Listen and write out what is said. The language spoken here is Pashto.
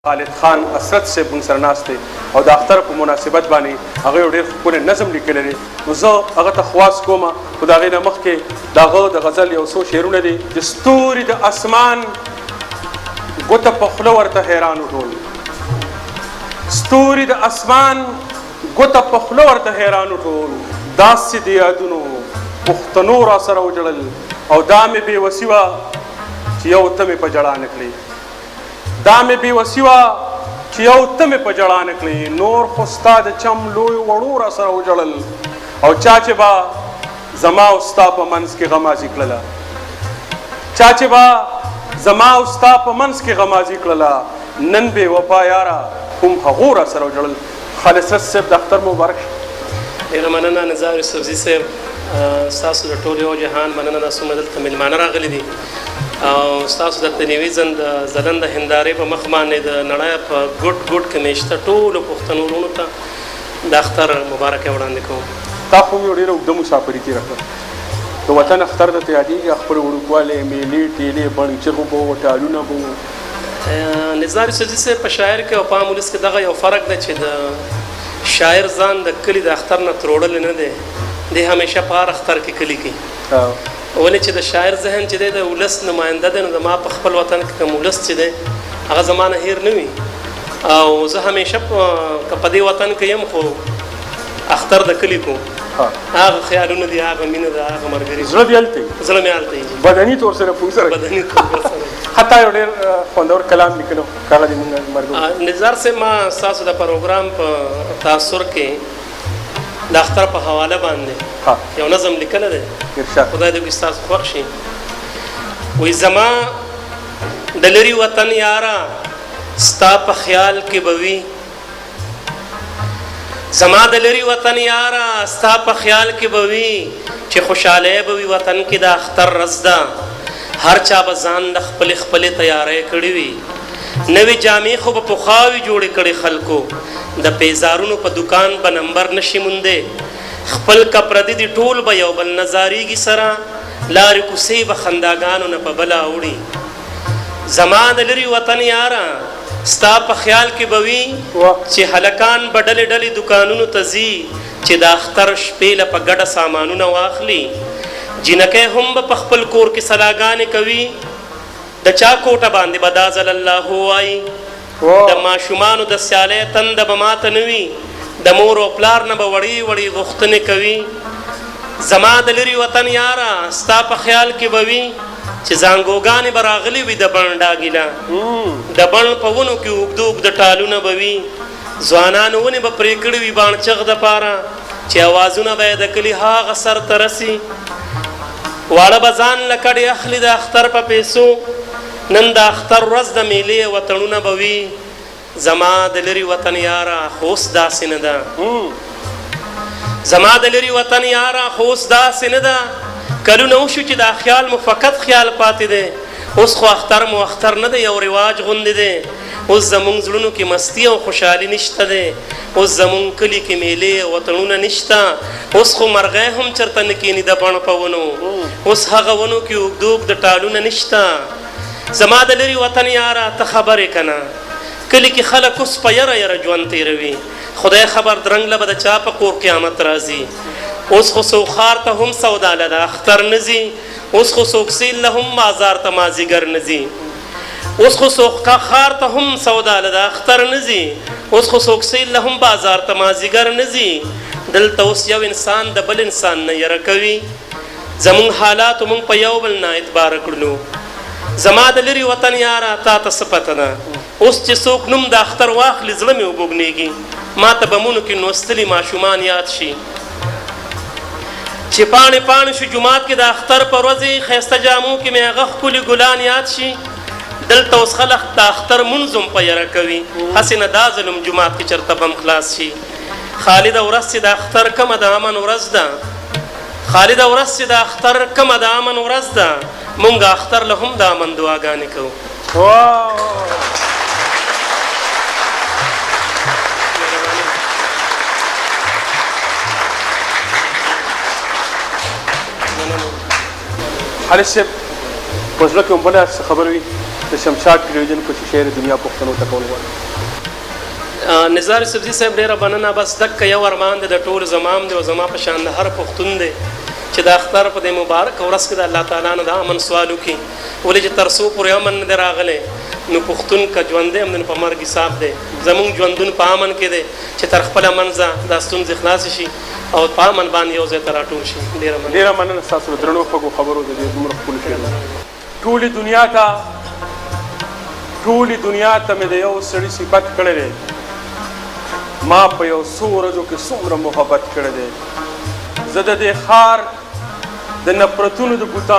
خالد خان اسرت صاحب موږ سره ناست دی او د اختر په مناسبت باندې هغه یو ډېر ښکلی نظم لیکلی دی نو زه هغه ته خواست کوم خو د هغې نه مخکې د هغه د غزل یو څو شعرونه دي چې ستوري د اسمان ګوته په خوله ورته حیران ټول ستوري د اسمان ګوته په خوله ورته حیران ټول داسې د یادونو پښتنو را سره وجړل او دا مې بېوسي وه چې یو ته مې په ژړا نه کړې دا مې بېوسي وه چې یو ته مې په ژړا نه کړې نور خو ستا د چم لویو وړو را سره وجړل او چا چې به زما او ستا په منځ کې غمازي کړله چا چې به زما او ستا په منځ کې غمازي کړله نن بې وفا یاره کوم هغو را سره وجړل خالد صاحب د اختر مبارک ډېره مننه نظار یوسفزي صاحب ستاسو د ټول یو جهان مننه دا څومره دلته میلمانه راغلي دي او ستاسو د تنوي ځلنده هندارې په مخ باندې د نړۍ په ګوټ ګوټ کې میشته ټولو پښتنو وروڼو ته د اختر مبارکه وړاندې کوم تا خو یو ډېره اوږده مسافري تېره کړه د وطن اختر درته یادېږي خپل وړوکوالی میلې ټېلې بڼچغو به وو ټالونه به وو نظار یوسفزي صاحب په شاعر کې او په عام ولس کې دغه یو فرق دی چې د شاعر ځان د کلي د اختر نه تروړلی نه دی دی همیشه په هر اختر کې کلي کې ولې چې د شاعر ذهن چې دی د ولس نماینده دی نو د ما په خپل وطن کې کوم ولس چې دی هغه زما نه هیر نه وي او زه همیشه که په دې وطن کې یم خو اختر د کلي کوم هغه خیالونه دي هغه مینه ده هغه ملګري زړه دې هلته زړه مې هلته وي بدني طور سره پوه سره بدني طور سره حتی یو ډېر خوندور کلام لیکلو کله دې مونږ مرګو نظار صاحب ما ستاسو د پروګرام په تاثر کې د اختر په حواله باندې یو نظم لیکلی دی خدای دې وکړي ستاسو خوښ شي وایي زما د لرې وطن یاره ستا په خیال کې به وي زما د لرې وطن یاره ستا په خیال کې به وي چې خوشحالی به وي وطن کې د اختر ورځ ده هر چا به ځان د خپلې خپلې تیاری کړې وي نوې جامې خو به پخوا وي جوړې کړې خلکو د پیزارونو په دکان به نمبر نشي موندی خپل کپردي دي ټول به یو بل نظارېږي سره لارې کوڅې به خنداګانو نه په بله اوړي زما د لرې وطن یاره ستا په خیال کې به وي چې هلکان به ډلې ډلې دکانونو ته ځي چې د اختر شپې له په ګډه سامانونه واخلي جینکۍ هم به په خپل کور کې سلاګانې کوي د چا کوټه باندې به دا ځل الله وایي د ماشومانو د سیالۍ تنده به ماته نه وي د مور او پلار نه به وړې وړې غوښتنې کوي زما د لرې وطن یاره ستا په خیال کې به وي چې زانګوګانې به راغلي وي د بڼ ډاګیله د بڼ په ونو کې اوږده اوږده ټالونه به وي ځوانانو ونې به پرې کړي وي باڼچغ دپاره چې اوازونه به یې د کلي هاغه سر ته رسي واړه به ځان له کډې اخلي د اختر په پیسو نن د اختر ورځ د میلې وطنونه به وي زما د لرې وطن یاره خو اوس داسې نه ده زما د لرې وطن یاره خو اوس داسې نه ده کلونه وشو چې دا خیال مو فقط خیال پاتې دی اوس خو اختر مو اختر نه دی یو رواج غوندې دی اوس زمونږ زړونو کې مستی او خوشحالي نشته دی اوس زمونږ کلي کې میلې وطنونه نشته اوس خو مرغۍ هم چېرته نه کښېني د بڼ په ونو اوس هغه ونو کې اوږده اوږده ټالونه نشته زما د لرې وطن یاره ته خبرې که نه کلي کې خلک اوس په یره یره ژوند تېروي خدای خبر درنګ له به د چا په کور قیامت راځي اوس خو څوک ښار ته هم سودا له د اختر نه ځي اوس خو څوک سیل له هم بازار ته مازدیګر نه ځي اوس خو څوک ښار ته هم سودا له د اختر نه ځي اوس خو څوک سیل له هم بازار ته مازدیګر نه ځي دلته اوس یو انسان د بل انسان نه یره کوي زمونږ حالاتو موږ په یو بل نه اعتباره کړلو زما د لرې وطن یاره تا ته څه پته ده اوس چې څوک نوم د اختر واخلي زړه مې وبوږنېږي ما ته بمونو کې لوستلي ماشومان یاد شي چې پاڼې پاڼې شو جومات کې د اختر په ورځې ښایسته جامو کې مې هغه ښکلي ګلان یاد شي دلته اوس خلک د اختر مونځ هم په یره کوي هسې نه دا ظلم جومات کې چېرته بم خلاص شي خالده ورځ چې د اختر کمه د امن ورځ ده خالده ورځ چې د اختر کمه د امن ورځ ده مونږ اختر له هم د امن دعاګانې کوو خالد صاحب په زړه کې هم بله څه خبره وي د شمشاد ټلویزیون په شعر دنیا پښتنو ته کول غواړم. نزار سبزي صاحب ډېره مننه. بس دک یو ارمان دی د ټول زمام دی او زما په شان د هر پښتون دی چې د اختر په دې مبارک ورځ کې د الله تعالی نه د امن سوال وکړي. ولې چې تر څو پورې امن نه دی راغلی نو پښتون که ژوندی هم دی په مرګ حساب دی. زمونږ ژوندون په امن کې دی چې تر خپله منځه دا ستونزې خلاصې شي او په امن باندې یو ځای ته راټول شي. ډېره مننه ستاسو د درنو خوږو خبرو د دې دومره ښکلو شعرونو. ټولې دنیا ته مې د یو سړي صفت کړی دی، ما په یو څو ورځو کې څومره محبت کړی دی. زه د دې ښار د نفرتونو د بوتانو